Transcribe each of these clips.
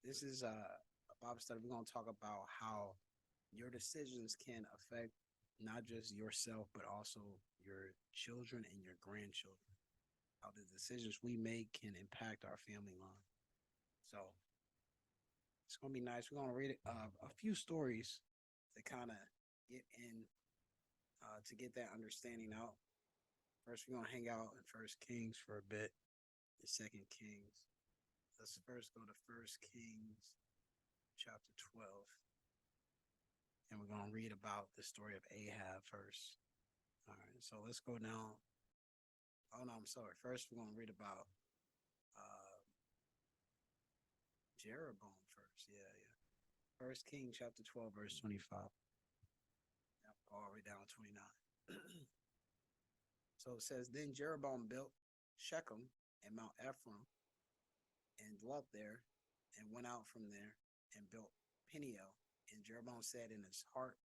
This is a Bible study. We're going to talk about how your decisions can affect not just yourself, but also your children and your grandchildren. How the decisions we make can impact our family line. So it's going to be nice. We're going to read a few stories to kind of get in, to get that understanding out. First, we're going to hang out in First Kings for a bit, the Second Kings. Let's first go to First Kings chapter 12. And we're going to read about the story of Ahab first. All right, so let's go down. Oh, no, I'm sorry. First, we're going to read about uh, Jeroboam first. Yeah, yeah. First King chapter 12, verse 25. Yep, all the way down to 29. So it says, Then Jeroboam built Shechem and Mount Ephraim and dwelt there and went out from there and built Peniel. And Jeroboam said in his heart,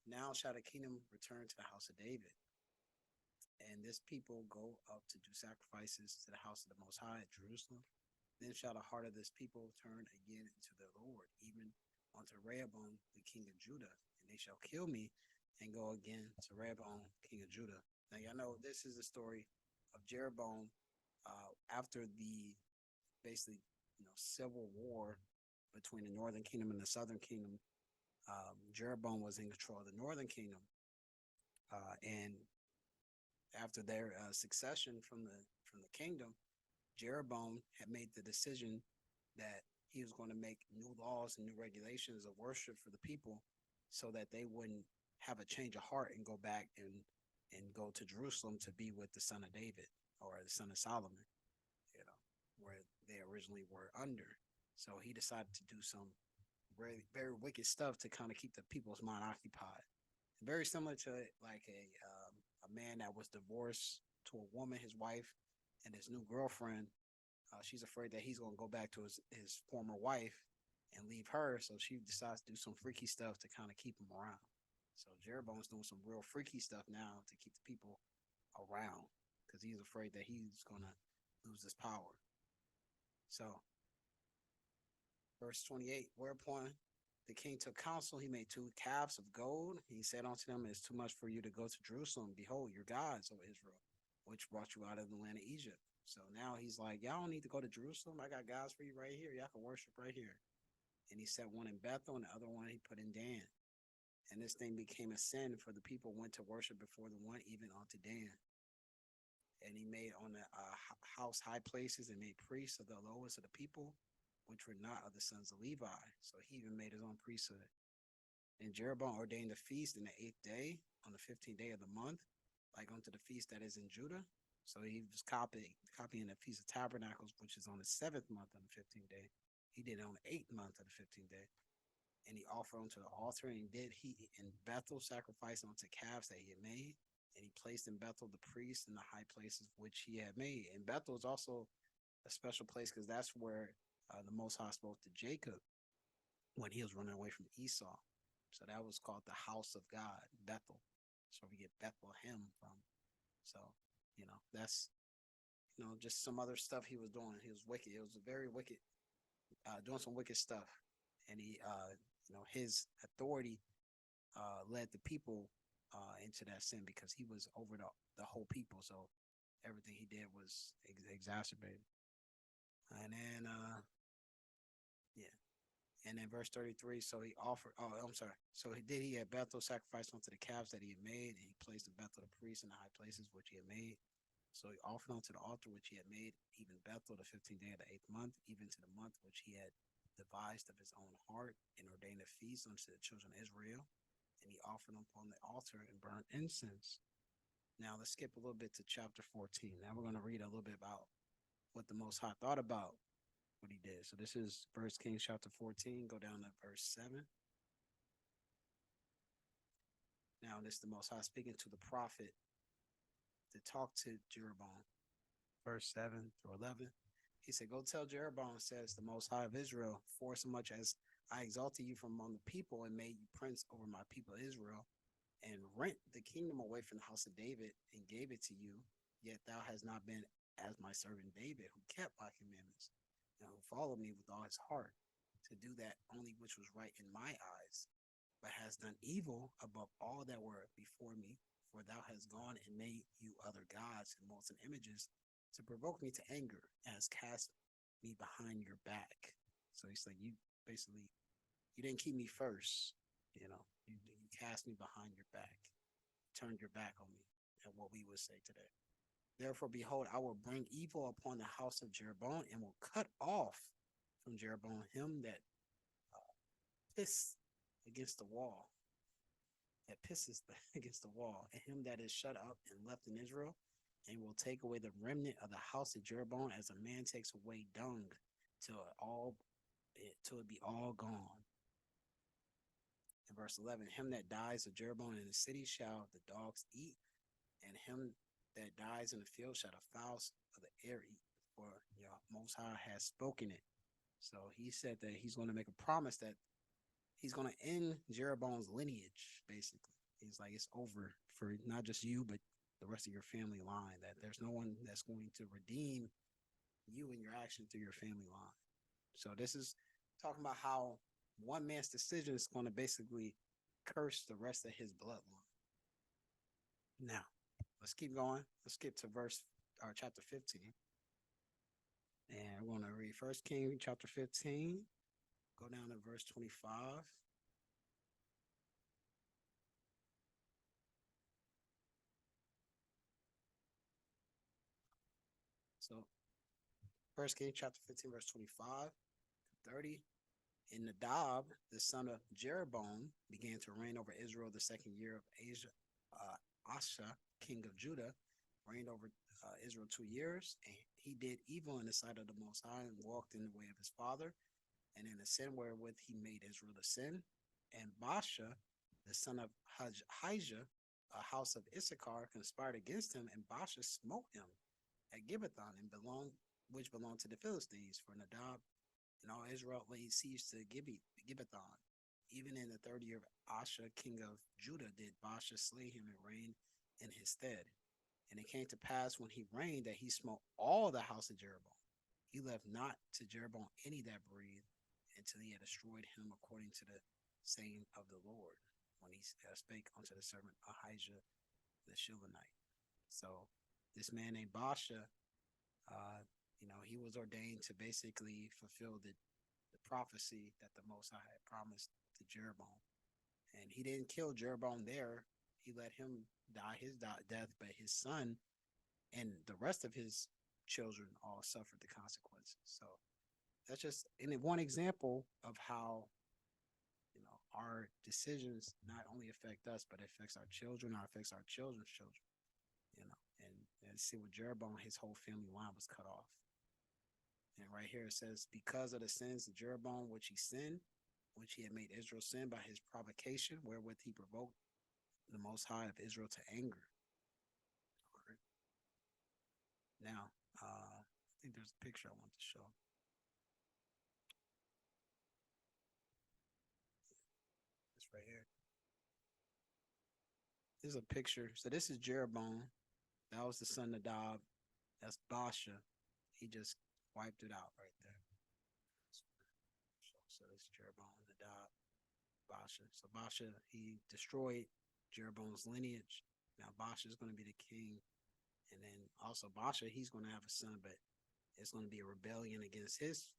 Now shall the kingdom return to the house of David, and this people go up to do sacrifices to the house of the Most High at Jerusalem. Then shall the heart of this people turn again to their Lord, even unto Rehoboam the king of Judah, and they shall kill me and go again to Rehoboam king of Judah. Now y'all know this is the story of Jeroboam after the basically civil war between the northern kingdom and the southern kingdom. Jeroboam was in control of the northern kingdom, and after their succession from the kingdom, Jeroboam had made the decision that he was going to make new laws and new regulations of worship for the people, so that they wouldn't have a change of heart and go back and go to Jerusalem to be with the son of David or the son of Solomon, you know, where they originally were under. So he decided to do some very very wicked stuff to kind of keep the people's mind occupied. Very similar to like a man that was divorced to a woman, his wife, and his new girlfriend. She's afraid that he's gonna go back to his former wife and leave her, so she decides to do some freaky stuff to kind of keep him around. So Jeroboam's doing some real freaky stuff now to keep the people around because he's afraid that he's gonna lose his power. So verse 28, whereupon the king took counsel, he made two calves of gold. He said unto them, It is too much for you to go to Jerusalem. Behold, your gods, O Israel, which brought you out of the land of Egypt. So now he's like, Y'all don't need to go to Jerusalem. I got gods for you right here. Y'all can worship right here. And he set one in Bethel and the other one he put in Dan. And this thing became a sin, for the people went to worship before the one, even unto Dan. And he made on the house high places and made priests of the lowest of the people, which were not of the sons of Levi. So he even made his own priesthood. And Jeroboam ordained a feast in the 8th day, on the 15th day of the month, like unto the feast that is in Judah. So he was copying the Feast of Tabernacles, which is on the 7th month of the 15th day. He did it on the 8th month of the 15th day. And he offered unto the altar, and did he in Bethel sacrifice unto calves that he had made. And he placed in Bethel the priests in the high places which he had made. And Bethel is also a special place because that's where the Most High spoke to Jacob when he was running away from Esau. So that was called the house of God, Bethel. So we get Bethlehem from. So, that's, just some other stuff he was doing. He was wicked. It was very wicked, doing some wicked stuff. And his authority led the people into that sin because he was over the whole people. So everything he did was exacerbated. And then, yeah. And then verse 33, so he offered, oh, I'm sorry. So he at Bethel sacrificed unto the calves that he had made, and he placed in Bethel the priests in the high places which he had made. So he offered unto the altar which he had made, even Bethel, the 15th day of the 8th month, even to the month which he had devised of his own heart, and ordained a feast unto the children of Israel. And he offered them upon the altar and burned incense. Now let's skip a little bit to chapter 14. Now we're going to read a little bit about what the Most High thought about what he did. So this is First Kings chapter 14. Go down to verse 7. Now this is the Most High speaking to the prophet to talk to Jeroboam. Verse 7 through 11. He said, Go tell Jeroboam, says the Most High of Israel, for so much as I exalted you from among the people and made you prince over my people Israel, and rent the kingdom away from the house of David and gave it to you, yet thou hast not been as my servant David, who kept my commandments and who followed me with all his heart, to do that only which was right in my eyes, but has done evil above all that were before me. For thou hast gone and made you other gods and molten images to provoke me to anger, and hast cast me behind your back. So he's like, you basically, you didn't keep me first. You cast me behind your back, turned your back on me, and what we would say today. Therefore, behold, I will bring evil upon the house of Jeroboam and will cut off from Jeroboam him that piss against the wall, that pisses against the wall, and him that is shut up and left in Israel, and will take away the remnant of the house of Jeroboam as a man takes away dung till it be all gone. In verse 11, him that dies of Jeroboam in the city shall the dogs eat, and him that dies in the field shall the fowls of the air eat, for Most High has spoken it. So he said that he's going to make a promise that he's going to end Jeroboam's lineage, basically. He's like, it's over for not just you, but the rest of your family line, that there's no one that's going to redeem you and your action through your family line. So this is talking about how one man's decision is going to basically curse the rest of his bloodline. Now, let's keep going. Let's skip to chapter 15. And we're going to read 1 King chapter 15. Go down to verse 25. So 1 King chapter 15, verse 25 to 30. And Nadab, the son of Jeroboam, began to reign over Israel the second year of Asa, king of Judah, reigned over Israel 2 years. And he did evil in the sight of the Most High and walked in the way of his father, and in the sin wherewith he made Israel to sin. And Baasha, the son of Hijah, a house of Issachar, conspired against him, and Baasha smote him at Gibbethon, which belonged to the Philistines. For Nadab and all Israel laid siege to Gibbethon. Even in the 3rd year of Asa, king of Judah, did Baasha slay him and reign in his stead. And it came to pass when he reigned that he smote all the house of Jeroboam. He left not to Jeroboam any that breathed, until he had destroyed him according to the saying of the Lord, when he spake unto the servant Ahijah the Shilonite. So this man named Baasha, he was ordained to basically fulfill the prophecy that the Most High had promised to Jeroboam. And he didn't kill Jeroboam there. He let him die his death, but his son and the rest of his children all suffered the consequences. So that's just one example of how our decisions not only affect us, but it affects our children or affects our children's children. And see with Jeroboam, his whole family line was cut off. And right here it says, because of the sins of Jeroboam which he sinned, which he had made Israel sin by his provocation, wherewith he provoked the Most High of Israel to anger. All right. Now, I think there's a picture I want to show. This right here. This is a picture. So this is Jeroboam. That was the son of Nadab. That's Baasha. He just wiped it out right there. So this is Jeroboam, Nadab, Baasha. So Baasha, he destroyed Jeroboam's lineage. Now Baasha is going to be the king. And then also Baasha, he's going to have a son, but it's going to be a rebellion against his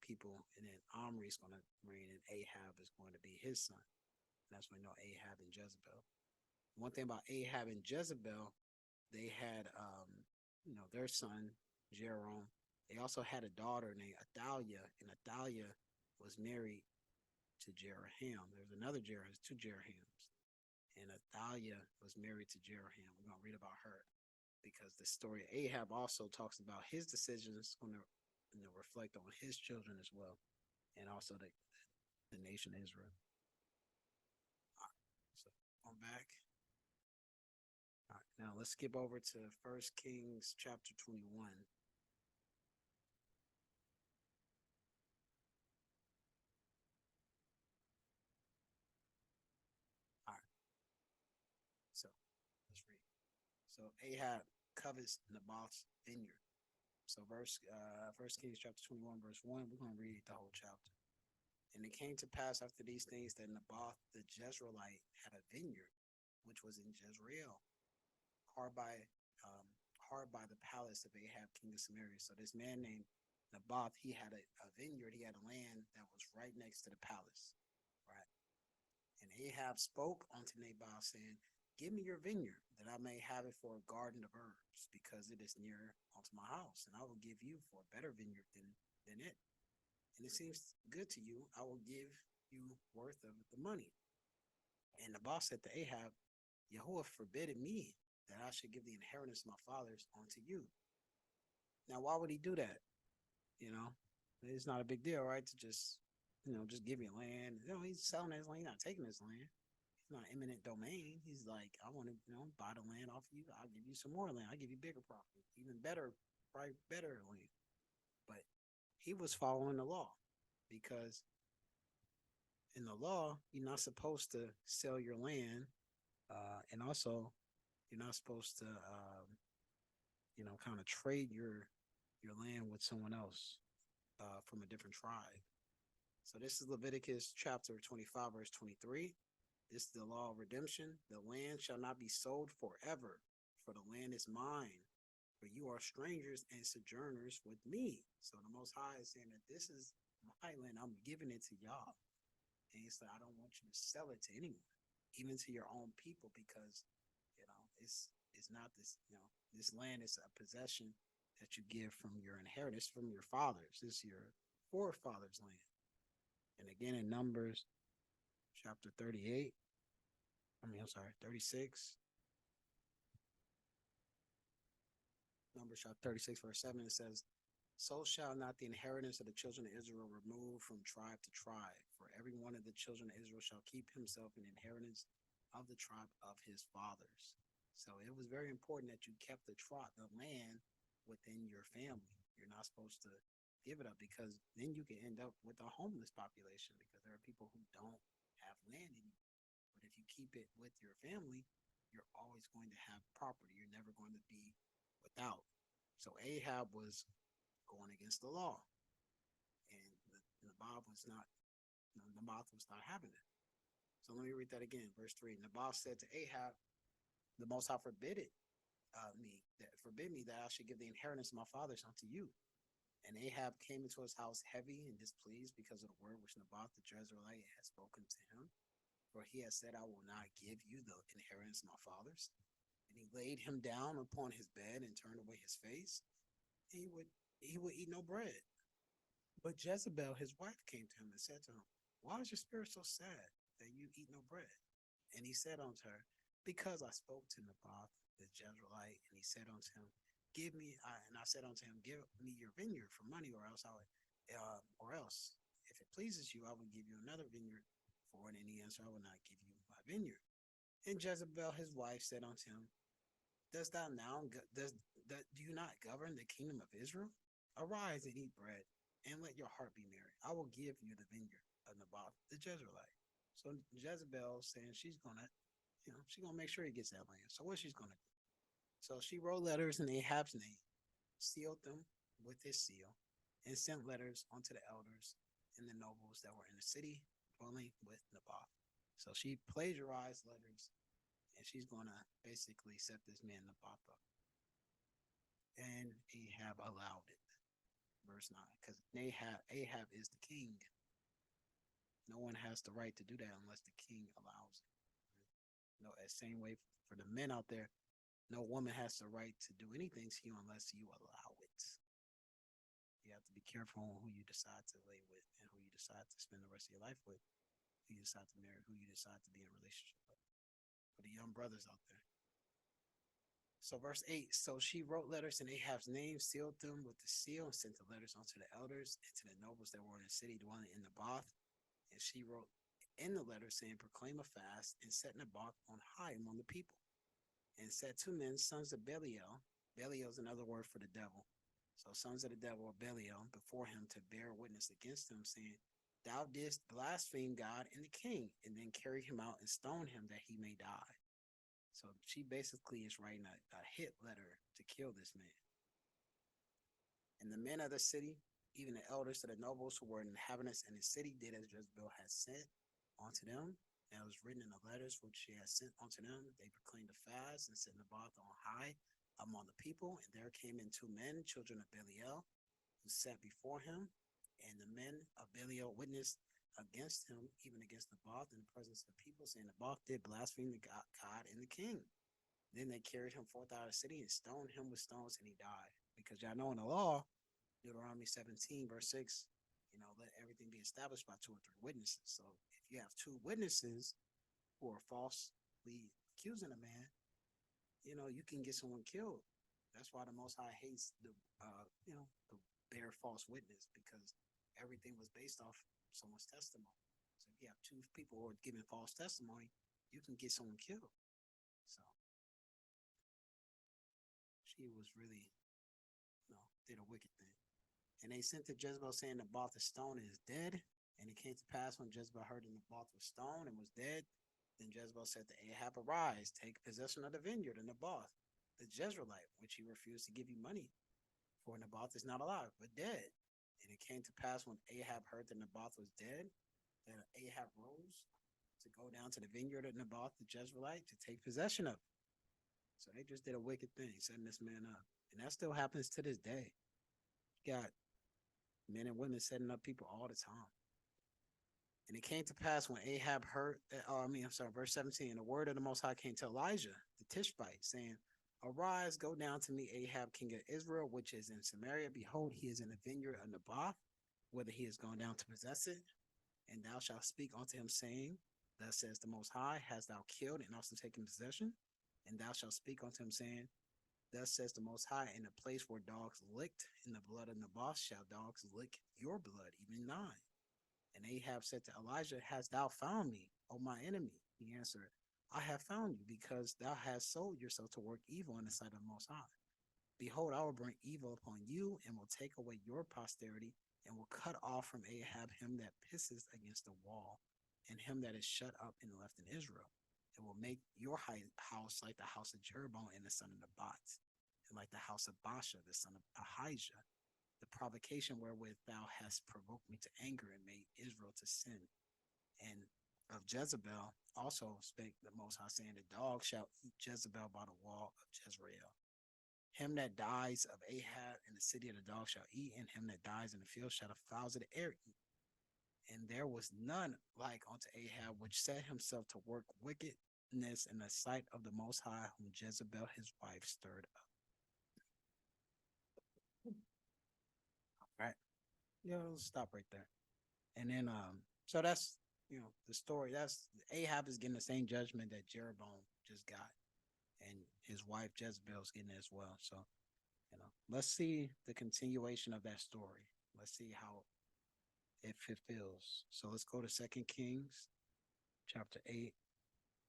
people. And then Omri is going to reign, and Ahab is going to be his son. And that's when we know Ahab and Jezebel. One thing about Ahab and Jezebel, they had, their son, Jeroboam. They also had a daughter named Athaliah, and Athaliah was married to Jeroham. There's another Jeroham, two Jerohams. And Athaliah was married to Jeroham. We're going to read about her because the story of Ahab also talks about his decisions going to reflect on his children as well, and also the nation of Israel. All right, so on back. All right, now let's skip over to 1 Kings chapter 21. All right, so let's read. So Ahab covets Naboth's vineyard, So First Kings chapter 21, verse 1, we're gonna read the whole chapter. And it came to pass after these things that Naboth the Jezreelite had a vineyard, which was in Jezreel, hard by um, hard by the palace of Ahab, king of Samaria. So this man named Naboth, he had a vineyard, he had a land that was right next to the palace, right? And Ahab spoke unto Naboth, saying, give me your vineyard, that I may have it for a garden of herbs, because it is near unto my house, and I will give you for a better vineyard than it. And it seems good to you, I will give you worth of the money. And Naboth said to Ahab, Jehovah forbid me that I should give the inheritance of my fathers unto you. Now, why would he do that? You know, it's not a big deal, right? To just, just give you land. He's selling his land, he's not taking his land. It's not eminent domain. He's like, I want to, buy the land off of you. I'll give you some more land. I'll give you bigger property, even better, probably better land. But he was following the law, because in the law, you're not supposed to sell your land. And also, you're not supposed to, kind of trade your land with someone else from a different tribe. So this is Leviticus chapter 25, verse 23. This is the law of redemption. The land shall not be sold forever, for the land is mine. For you are strangers and sojourners with me. So the Most High is saying that this is my land. I'm giving it to y'all. And he said, I don't want you to sell it to anyone, even to your own people, because it's not this, this land is a possession that you give from your inheritance from your fathers. This is your forefathers' land. And again in Numbers chapter 38, I'm sorry, 36. Numbers chapter 36, verse 7, it says, so shall not the inheritance of the children of Israel remove from tribe to tribe, for every one of the children of Israel shall keep himself an inheritance of the tribe of his fathers. So it was very important that you kept the land within your family. You're not supposed to give it up, because then you can end up with a homeless population, because there are people who don't have land anymore. But if you keep it with your family, you're always going to have property. You're never going to be without. So Ahab was going against the law, and Naboth was not having it. So let me read that again. Verse 3. Naboth said to Ahab, the Most High forbid me that I should give the inheritance of my fathers unto you. And Ahab came into his house heavy and displeased because of the word which Naboth the Jezreelite had spoken to him. For he had said, I will not give you the inheritance of my fathers. And he laid him down upon his bed and turned away his face. And he would eat no bread. But Jezebel, his wife, came to him and said to him, why is your spirit so sad that you eat no bread? And he said unto her, because I spoke to Naboth the Jezreelite, and he said unto him, I said unto him, give me your vineyard for money, or else if it pleases you, I will give you another vineyard for it. And he answered, I will not give you my vineyard. And Jezebel, his wife, said unto him, do you not govern the kingdom of Israel? Arise and eat bread, and let your heart be merry. I will give you the vineyard of Naboth the Jezreelite. So Jezebel saying she's gonna make sure he gets that land. So what she's gonna do? So she wrote letters in Ahab's name, sealed them with his seal, and sent letters unto the elders and the nobles that were in the city dwelling with Naboth. So she plagiarized letters, and she's gonna basically set this man Naboth up. And Ahab allowed it. Verse 9, because Ahab is the king. No one has the right to do that unless the king allows it. The same way for the men out there, no woman has the right to do anything to you unless you allow it. You have to be careful on who you decide to lay with and who you decide to spend the rest of your life with, who you decide to marry, who you decide to be in a relationship with. For the young brothers out there. So verse 8, so she wrote letters in Ahab's name, sealed them with the seal, and sent the letters unto the elders and to the nobles that were in the city dwelling in Naboth. And she wrote in the letter saying, proclaim a fast and set Naboth on high among the people. And set two men, sons of Belial. Belial is another word for the devil. So sons of the devil or Belial before him to bear witness against him, saying, thou didst blaspheme God and the king, and then carry him out and stone him that he may die. So she basically is writing a hit letter to kill this man. And the men of the city, even the elders of the nobles who were inhabitants in the city, did as Jezebel had sent unto them. And it was written in the letters which she had sent unto them. They proclaimed a fast and set Naboth on high among the people. And there came in two men, children of Belial, who sat before him. And the men of Belial witnessed against him, even against Naboth, in the presence of the people, saying, Naboth did blaspheme the God and the king. Then they carried him forth out of the city and stoned him with stones, and he died. Because y'all know in the law, Deuteronomy 17, verse 6, let everything be established by two or three witnesses. So if you have two witnesses who are falsely accusing a man, you can get someone killed. That's why the Most High hates the bear false witness, because everything was based off someone's testimony. So if you have two people who are giving false testimony, you can get someone killed. So she was really, did a wicked thing. And they sent to Jezebel saying Naboth the stone is dead. And it came to pass when Jezebel heard that Naboth was stoned and was dead, then Jezebel said to Ahab, arise, take possession of the vineyard of Naboth, the Jezreelite, which he refused to give you money. For Naboth is not alive, but dead. And it came to pass when Ahab heard that Naboth was dead, that Ahab rose to go down to the vineyard of Naboth the Jezreelite to take possession of it. So they just did a wicked thing, setting this man up. And that still happens to this day. You got men and women setting up people all the time. And it came to pass when Ahab heard, verse 17, the word of the Most High came to Elijah, the Tishbite, saying, arise, go down to meet Ahab, king of Israel, which is in Samaria. Behold, he is in the vineyard of Naboth, whether he is gone down to possess it. And thou shalt speak unto him, saying, thus says the Most High, hast thou killed and also taken possession? And thou shalt speak unto him, saying, thus says the Most High, in the place where dogs licked in the blood of Naboth shall dogs lick your blood, even thine. And Ahab said to Elijah, hast thou found me, O my enemy? He answered, I have found you, because thou hast sold yourself to work evil in the sight of the Most High. Behold, I will bring evil upon you, and will take away your posterity, and will cut off from Ahab him that pisses against the wall, and him that is shut up and left in Israel. It will make your house like the house of Jeroboam and the son of Nebat, and like the house of Baasha, the son of Ahijah, the provocation wherewith thou hast provoked me to anger and made Israel to sin. And of Jezebel also spake the Most High, saying, the dog shall eat Jezebel by the wall of Jezreel. Him that dies of Ahab in the city of the dog shall eat, and him that dies in the field shall the fowls of the air eat. And there was none like unto Ahab, which set himself to work wickedness in the sight of the Most High, whom Jezebel his wife stirred up. All right. Let's stop right there. And then so that's the story. That's Ahab is getting the same judgment that Jeroboam just got, and his wife Jezebel's getting it as well. So let's see the continuation of that story. Let's see how it fulfills. So let's go to 2 Kings chapter 8.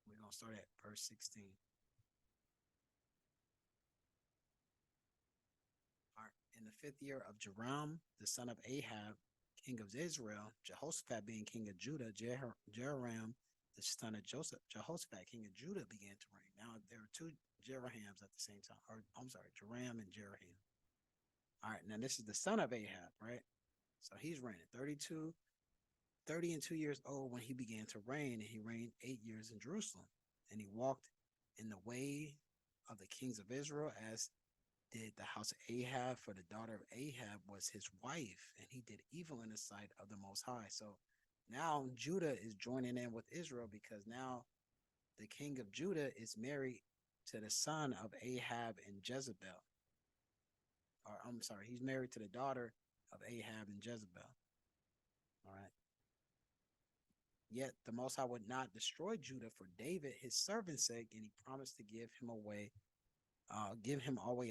We're gonna start at verse 16. All right. In the 5th year of Joram, the son of Ahab, king of Israel, Jehoshaphat being king of Judah, Jehoram, the son of Jehoshaphat, king of Judah, began to reign. Now there are two Jerahams at the same time. Or I'm sorry, Joram and Jeraham. All right, now this is the son of Ahab, right? So he's reigning 30 and 2 years old when he began to reign, and he reigned 8 years in Jerusalem. And he walked in the way of the kings of Israel, as did the house of Ahab, for the daughter of Ahab was his wife, and he did evil in the sight of the Most High. So now Judah is joining in with Israel, because now the king of Judah is married to the son of Ahab and Jezebel. Or I'm sorry, he's married to the daughter of Ahab and Jezebel. All right. Yet the Most High would not destroy Judah for David, his servant's sake, and he promised to give him always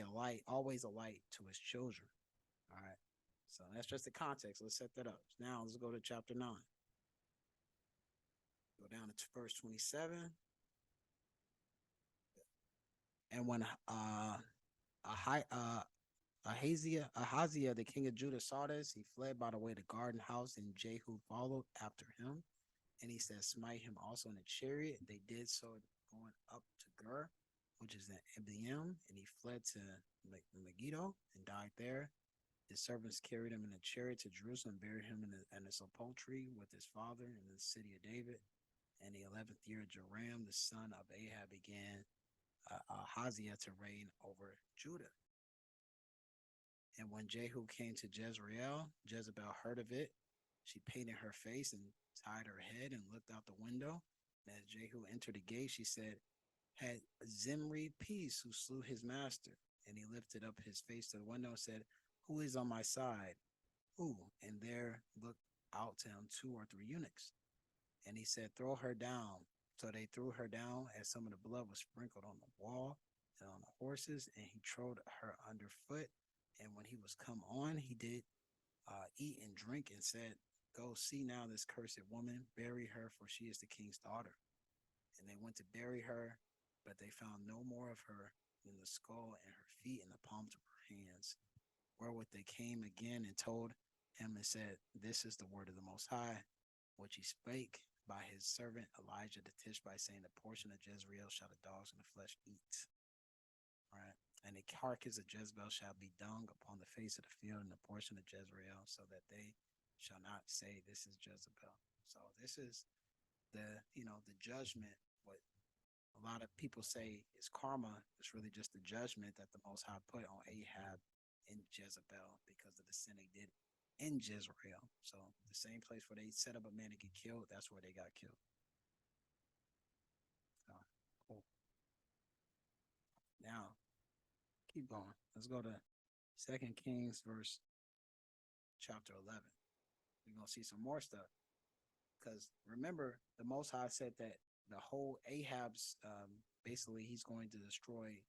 a light to his children. All right. So that's just the context. Let's set that up. Now let's go to chapter 9. Go down to verse 27. And when Ahaziah, the king of Judah, saw this, he fled by the way of the garden house, and Jehu followed after him. And he said, smite him also in a chariot. They did so, going up to Gur, which is in Ibleam, and he fled to Megiddo and died there. His servants carried him in a chariot to Jerusalem, buried him in a sepulchre with his father in the city of David. In the 11th year of Joram, the son of Ahab, began Ahaziah to reign over Judah. And when Jehu came to Jezreel, Jezebel heard of it. She painted her face and tied her head and looked out the window. And as Jehu entered the gate, she said, "Had Zimri peace who slew his master?" And he lifted up his face to the window and said, "Who is on my side? Who?" And there looked out to him 2 or 3 eunuchs. And he said, "Throw her down." So they threw her down, as some of the blood was sprinkled on the wall and on the horses, and he trod her underfoot. And when he was come on, he did eat and drink, and said, "Go see now this cursed woman, bury her, for she is the king's daughter." And they went to bury her, but they found no more of her than the skull and her feet and the palms of her hands. Wherewith they came again and told him and said, "This is the word of the Most High, which he spake by his servant Elijah the Tishbite, saying, The portion of Jezreel shall the dogs and the flesh eat." Right? And the carcass of Jezebel shall be dung upon the face of the field, and the portion of Jezreel, so that they shall not say, "This is Jezebel." So this is the judgment. What a lot of people say is karma. It's really just the judgment that the Most High put on Ahab and Jezebel because of the sin they did in Jezreel. So the same place where they set up a man to get killed, that's where they got killed. So, cool. Now, keep going. Let's go to 2 Kings verse chapter 11. We're going to see some more stuff. Because remember, the Most High said that the whole Ahab's, basically, he's going to destroy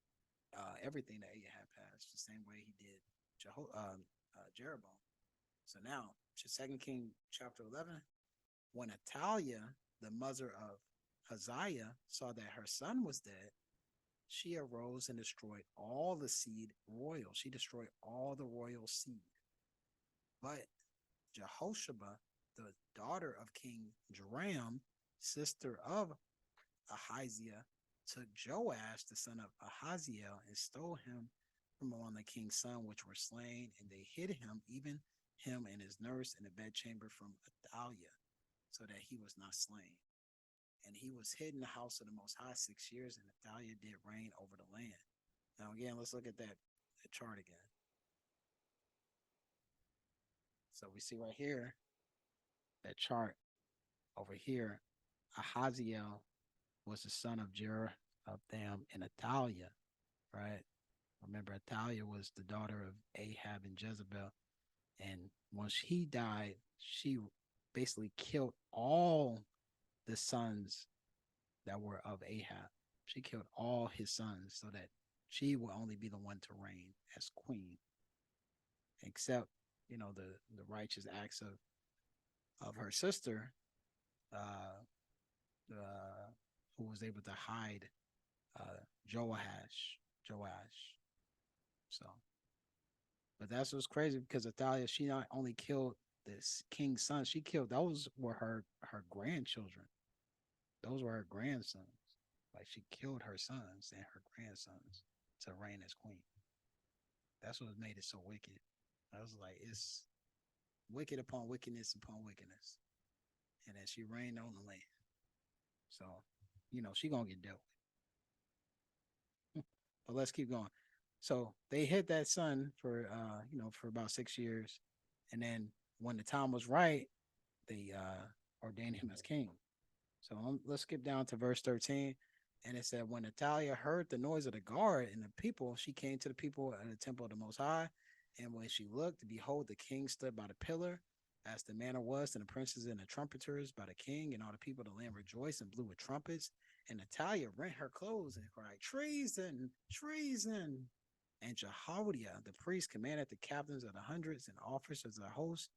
everything that Ahab has, the same way he did Jeroboam. So now, 2 Kings chapter 11, when Athaliah, the mother of Hazael, saw that her son was dead, she arose and destroyed all the seed royal. She destroyed all the royal seed. But Jehoshaphat, the daughter of King Joram, sister of Ahaziah, took Joash, the son of Ahaziel, and stole him from among the king's sons, which were slain, and they hid him, even him and his nurse, in the bedchamber from Athaliah, so that he was not slain. And he was hid in the house of the Most High 6 years, and Athaliah did reign over the land. Now, again, let's look at that chart again. So we see right here, that chart over here, Ahaziel was the son of Jeroboam and Athaliah, right? Remember, Athaliah was the daughter of Ahab and Jezebel. And once he died, she basically killed all the sons that were of Ahab. She killed all his sons so that she will only be the one to reign as queen, except the righteous acts of her sister, uh, who was able to hide Joash. So, but that's what's crazy, because Athaliah, she not only killed this king's son, she killed, those were her grandchildren. Those were her grandsons. Like, she killed her sons and her grandsons to reign as queen. That's what made it so wicked. I was like, it's wicked upon wickedness upon wickedness. And then she reigned on the land. So, she gonna get dealt with. But let's keep going. So they hid that son for for about 6 years. And then when the time was right, they ordained him as king. So let's skip down to verse 13. And it said, when Athaliah heard the noise of the guard and the people, she came to the people at the temple of the Most High. And when she looked, behold, the king stood by the pillar, as the manner was, and the princes and the trumpeters by the king, and all the people of the land rejoiced and blew with trumpets. And Athaliah rent her clothes and cried, "Treason, treason!" And Jehoiada, the priest, commanded the captains of the hundreds and officers of the host,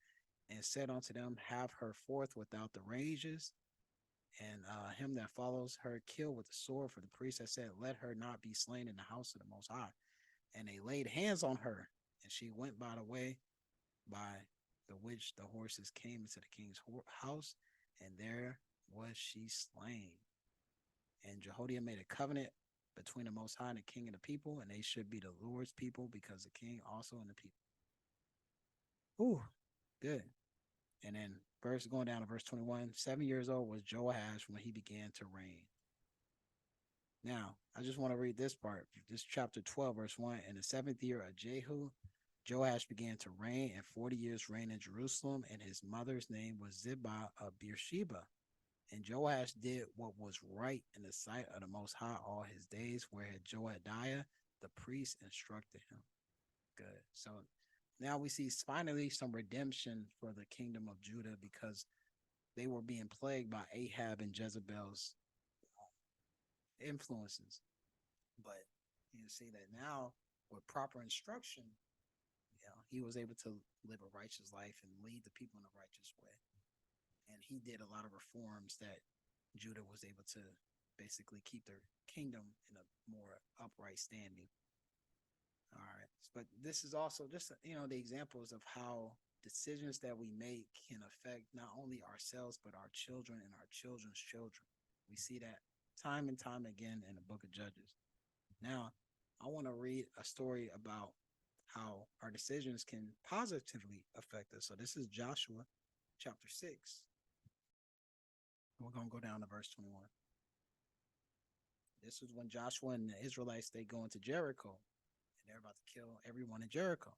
and said unto them, "Have her forth without the ranges, and him that follows her kill with the sword." For the priest had said, "Let her not be slain in the house of the Most High." And they laid hands on her, and she went by the way by the which the horses came into the king's house, and there was she slain. And Jehoiada made a covenant between the Most High and the king and the people, and they should be the Lord's people, because the king also and the people. Ooh, good. And then verse going down to verse 21, 7 years old was Joash when he began to reign. Now, I just want to read this part. This chapter 12, verse 1. In the seventh year of Jehu, Joash began to reign, and 40 years reigned in Jerusalem, and his mother's name was Ziba of Beersheba. And Joash did what was right in the sight of the Most High all his days, where Joadiah the priest instructed him. Good. So now we see finally some redemption for the kingdom of Judah because they were being plagued by Ahab and Jezebel's influences. But you see that now with proper instruction, he was able to live a righteous life and lead the people in a righteous way. And he did a lot of reforms that Judah was able to basically keep their kingdom in a more upright standing. All right. But this is also just, the examples of how decisions that we make can affect not only ourselves, but our children and our children's children. We see that time and time again in the book of Judges. Now, I want to read a story about how our decisions can positively affect us. So this is Joshua chapter 6. We're going to go down to verse 21. This is when Joshua and the Israelites, they go into Jericho, and they're about to kill everyone in Jericho.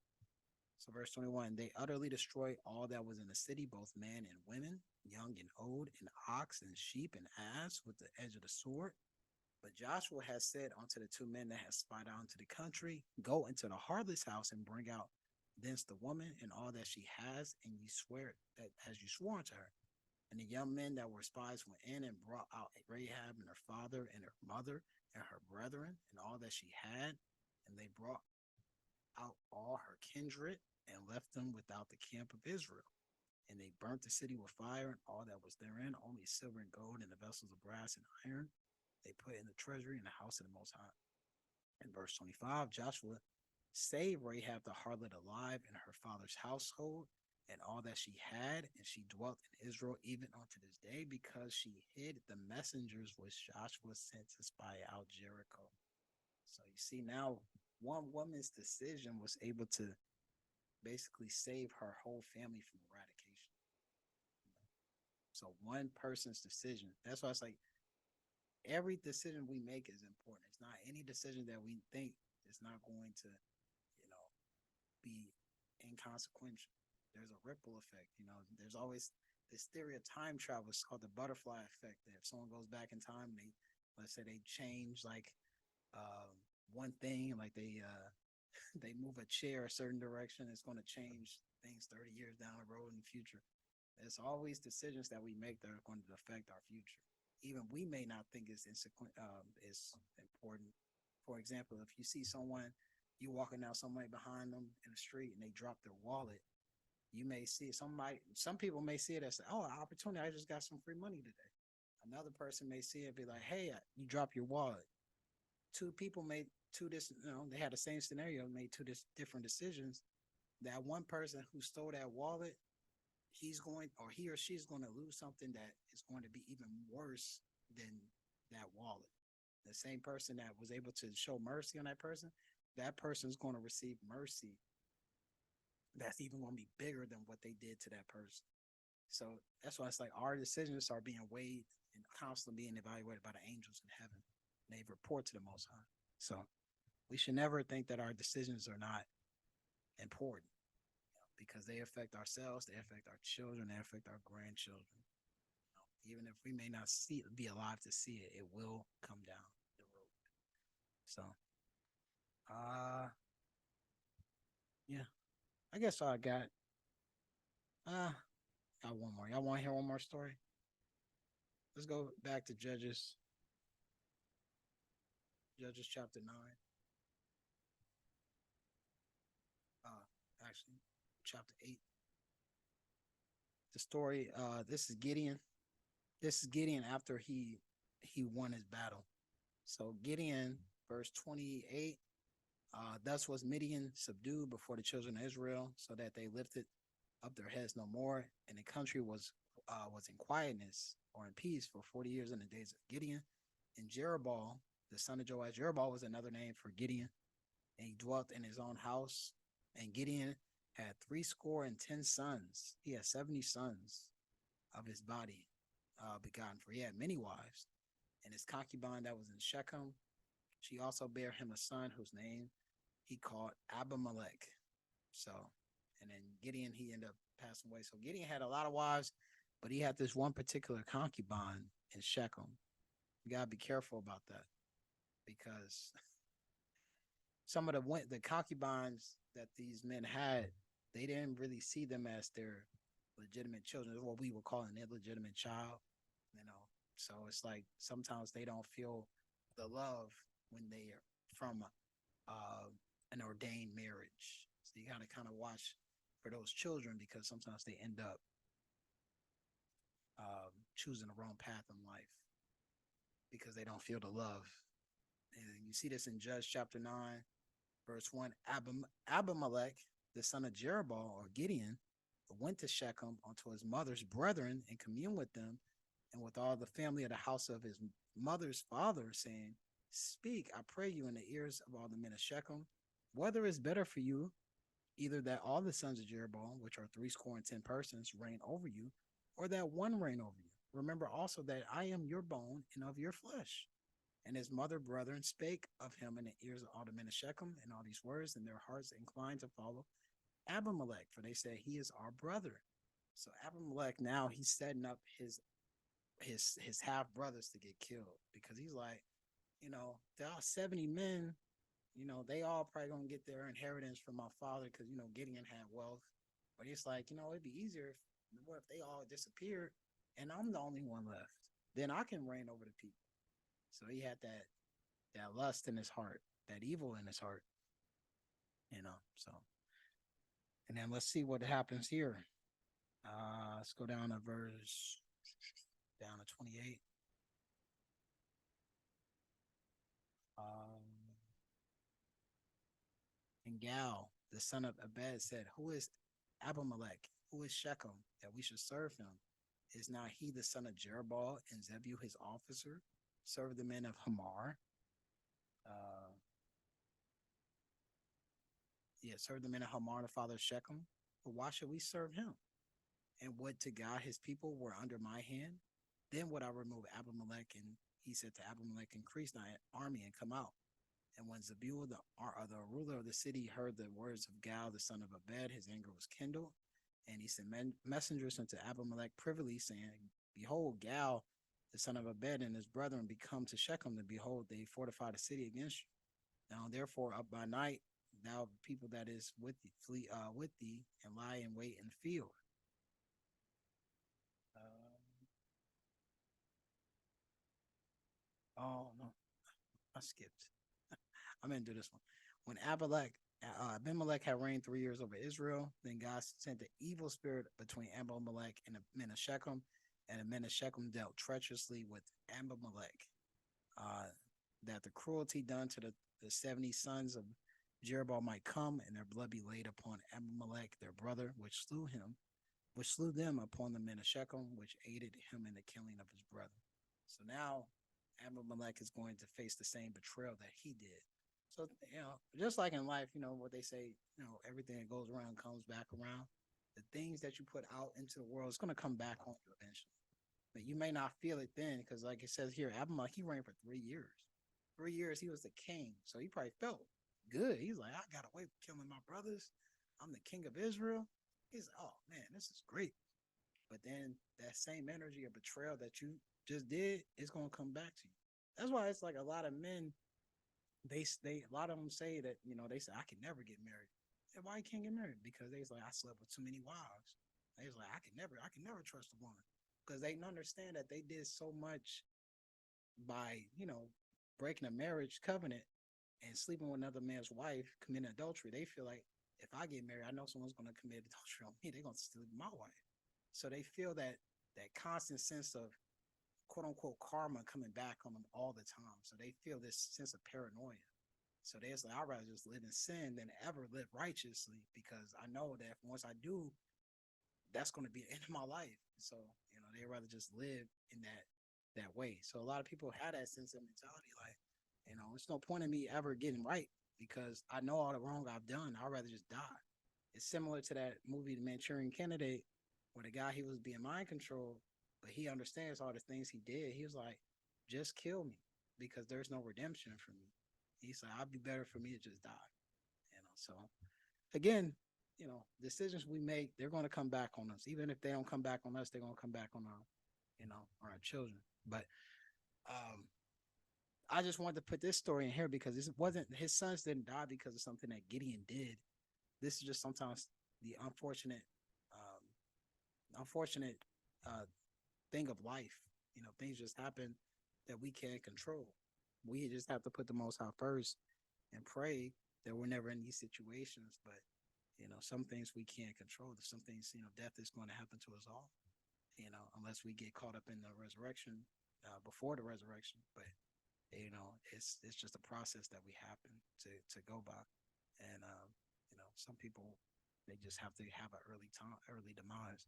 So verse 21, they utterly destroyed all that was in the city, both men and women, young and old, and ox and sheep and ass with the edge of the sword. But Joshua has said unto the two men that have spied out into the country, go into the harlot's house and bring out thence the woman and all that she has, and ye swear that as you swore unto her. And the young men that were spies went in and brought out Rahab and her father and her mother and her brethren and all that she had. And they brought out all her kindred and left them without the camp of Israel. And they burnt the city with fire and all that was therein, only silver and gold and the vessels of brass and iron they put in the treasury in the house of the Most High. In verse 25, Joshua saved Rahab the harlot alive in her father's household and all that she had, and she dwelt in Israel even unto this day, because she hid the messengers which Joshua sent to spy out Jericho. So you see now, one woman's decision was able to basically save her whole family from eradication. So one person's decision. That's why it's like every decision we make is important. It's not any decision that we think is not going to, be inconsequential. There's a ripple effect. There's always this theory of time travel. It's called the butterfly effect. That if someone goes back in time, let's say they change like one thing, like they they move a chair a certain direction, it's going to change things 30 years down the road in the future. There's always decisions that we make that are going to affect our future. Even we may not think is important. For example, if you see someone, you walking down somebody behind them in the street and they drop their wallet, you may see some people may see it as, oh, an opportunity. I just got some free money today. Another person may see it, be like, hey, you drop your wallet. Two people made they had the same scenario, made two different decisions. That one person who stole that wallet, he or she is going to lose something that is going to be even worse than that wallet. The same person that was able to show mercy on that person is going to receive mercy that's even going to be bigger than what they did to that person. So that's why it's like our decisions are being weighed and constantly being evaluated by the angels in heaven. They report to the Most High. So we should never think that our decisions are not important, because they affect ourselves, they affect our children, they affect our grandchildren. Even if we may not be alive to see it, it will come down the road. So, yeah, I guess I got one more. Y'all want to hear one more story? Let's go back to Judges chapter 9. Actually, chapter 8. The story, this is Gideon. This is Gideon after he won his battle. So Gideon, verse 28, thus was Midian subdued before the children of Israel, so that they lifted up their heads no more, and the country was in quietness or in peace for 40 years in the days of Gideon. And Jerubbaal, the son of Joash, Jerubbaal was another name for Gideon, and he dwelt in his own house. And Gideon had 70 sons. He had 70 sons of his body begotten, for he had many wives. And his concubine that was in Shechem, she also bare him a son whose name he called Abimelech. So, and then Gideon, he ended up passing away. So Gideon had a lot of wives, but he had this one particular concubine in Shechem. You gotta be careful about that because some of the concubines that these men had, they didn't really see them as their legitimate children, what we would call an illegitimate child, you know. So it's like sometimes they don't feel the love when they are from an ordained marriage. So you got to kind of watch for those children because sometimes they end up choosing the wrong path in life because they don't feel the love. And you see this in Judges chapter 9, verse 1. Abimelech, the son of Jerubbaal or Gideon, went to Shechem unto his mother's brethren and communed with them and with all the family of the house of his mother's father, saying, Speak, I pray you, in the ears of all the men of Shechem, whether it's better for you, either that all the sons of Jeroboam, which are 70 persons, reign over you, or that one reign over you. Remember also that I am your bone and of your flesh. And his mother brethren spake of him in the ears of all the men of Shechem and all these words, and their hearts inclined to follow Abimelech, for they said, he is our brother. So Abimelech now he's setting up his half brothers to get killed because he's like, there are 70 men, they all probably gonna get their inheritance from my father because Gideon had wealth. But it's like, it'd be easier if they all disappeared and I'm the only one left. Then I can reign over the people. So he had that lust in his heart, that evil in his heart, so. And then let's see what happens here. Let's go down to 28. And Gal, the son of Abed, said, Who is Abimelech? Who is Shechem, that we should serve him? Is not he the son of Jerubbaal and Zebul his officer? Serve the men of Hamar. Serve the men of Hamar, the father of Shechem. But why should we serve him? And would to God his people were under my hand? Then would I remove Abimelech. And he said to Abimelech, Increase thy army and come out. And when Zebul, the ruler of the city, heard the words of Gal, the son of Abed, his anger was kindled. And he sent messengers unto Abimelech privily, saying, Behold, Gal, the son of Abed, and his brethren be come to Shechem, and behold, they fortify the city against you. Now, therefore, up by night, thou people that is with thee, flee with thee, and lie in wait in the field. Oh, no, I skipped. I'm going to do this one. When Abimelech had reigned 3 years over Israel, then God sent the evil spirit between Abimelech and the men of Shechem, and the men of Shechem dealt treacherously with Abimelech, that the cruelty done to the 70 sons of Jeroboam might come, and their blood be laid upon Abimelech, their brother, which slew them upon the men of Shechem, which aided him in the killing of his brother. So now Abimelech is going to face the same betrayal that he did. So, just like in life, what they say, everything that goes around comes back around. The things that you put out into the world is going to come back on you eventually. But you may not feel it then because, like it says here, Abimelech, he reigned for 3 years. 3 years, he was the king. So he probably felt good. He's like, I got away from killing my brothers. I'm the king of Israel. He's like, oh, man, this is great. But then that same energy of betrayal that you just did is going to come back to you. That's why it's like a lot of men, a lot of them say that, they say, I can never get married. And why you can't get married? Because they was like, I slept with too many wives. They was like, I can never trust a woman. Because they understand that they did so much by, breaking a marriage covenant and sleeping with another man's wife, committing adultery. They feel like if I get married, I know someone's going to commit adultery on me. They're going to sleep with my wife. So they feel that constant sense of quote unquote karma coming back on them all the time. So they feel this sense of paranoia. So they're like, I'd rather just live in sin than ever live righteously because I know that once I do, that's going to be the end of my life. So, they'd rather just live in that way. So a lot of people have that sense of mentality, like, it's no point in me ever getting right because I know all the wrong I've done. I'd rather just die. It's similar to that movie, The Manchurian Candidate, where the guy he was being mind controlled, but he understands all the things he did. He was like, just kill me because there's no redemption for me. He's like, I'd be better for me to just die. So again, decisions we make, they're going to come back on us. Even if they don't come back on us, they're going to come back on our children. But um, I just wanted to put this story in here because this wasn't his sons didn't die because of something that Gideon did. This is just sometimes the unfortunate uh, thing of life. Things just happen that we can't control. We just have to put the Most High first and pray that we're never in these situations. But some things we can't control. Some things, death is going to happen to us all. Unless we get caught up in the resurrection before the resurrection. But it's just a process that we happen to go by, and some people they just have to have an early demise.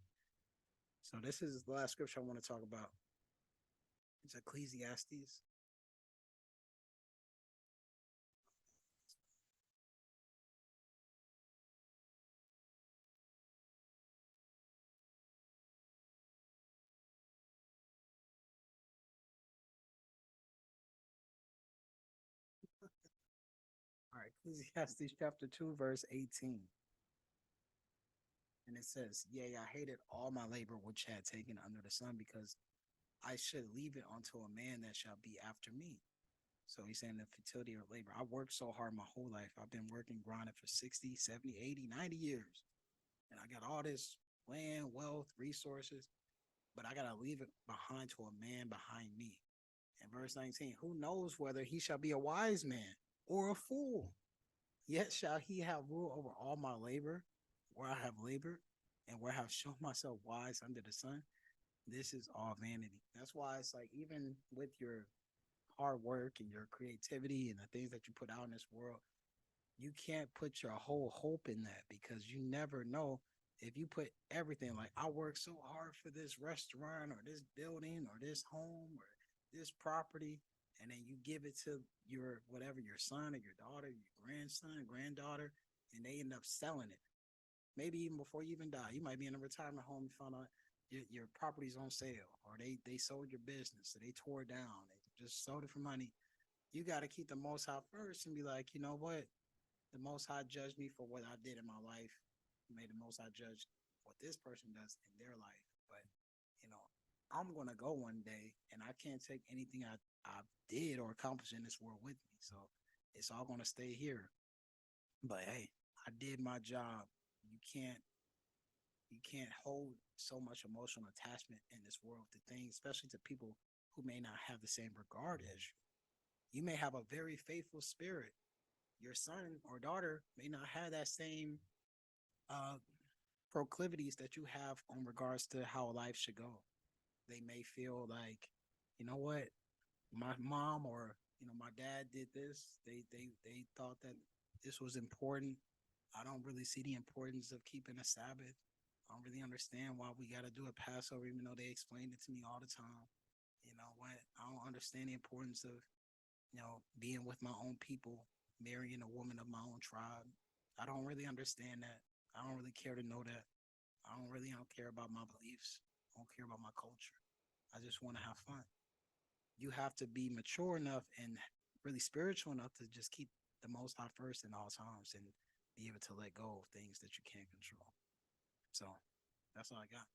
So this is the last scripture I want to talk about. It's Ecclesiastes. All right, Ecclesiastes chapter 2, verse 18. And it says, Yea, I hated all my labor which had taken under the sun, because I should leave it unto a man that shall be after me. So he's saying the futility of labor. I worked so hard my whole life. I've been working, grinding for 60, 70, 80, 90 years. And I got all this land, wealth, resources, but I got to leave it behind to a man behind me. And verse 19, who knows whether he shall be a wise man or a fool? Yet shall he have rule over all my labor, where I have labored, and where I have shown myself wise under the sun. This is all vanity. That's why it's like, even with your hard work and your creativity and the things that you put out in this world, you can't put your whole hope in that, because you never know if you put everything, like, I work so hard for this restaurant or this building or this home or this property, and then you give it to your whatever, your son or your daughter, your grandson, granddaughter, and they end up selling it. Maybe even before you even die, you might be in a retirement home and find out your property's on sale, or they sold your business, or they tore it down, they just sold it for money. You got to keep the Most High first and be like, you know what? The Most High judged me for what I did in my life. May the Most High judge what this person does in their life. But, you know, I'm going to go one day, and I can't take anything I did or accomplished in this world with me. So it's all going to stay here. But hey, I did my job. You can't you can't hold so much emotional attachment in this world to things, especially to people who may not have the same regard as you. You may have a very faithful spirit. Your son or daughter may not have that same uh, proclivities that you have on regards to how life should go. They may feel like, you know what, my mom or my dad did this. They thought that this was important. I don't really see the importance of keeping a Sabbath. I don't really understand why we got to do a Passover, even though they explained it to me all the time. You know what? I don't understand the importance of being with my own people, marrying a woman of my own tribe. I don't really understand that. I don't really care to know that. I don't care about my beliefs. I don't care about my culture. I just want to have fun. You have to be mature enough and really spiritual enough to just keep the Most High first in all times and be able to let go of things that you can't control. So that's all I got.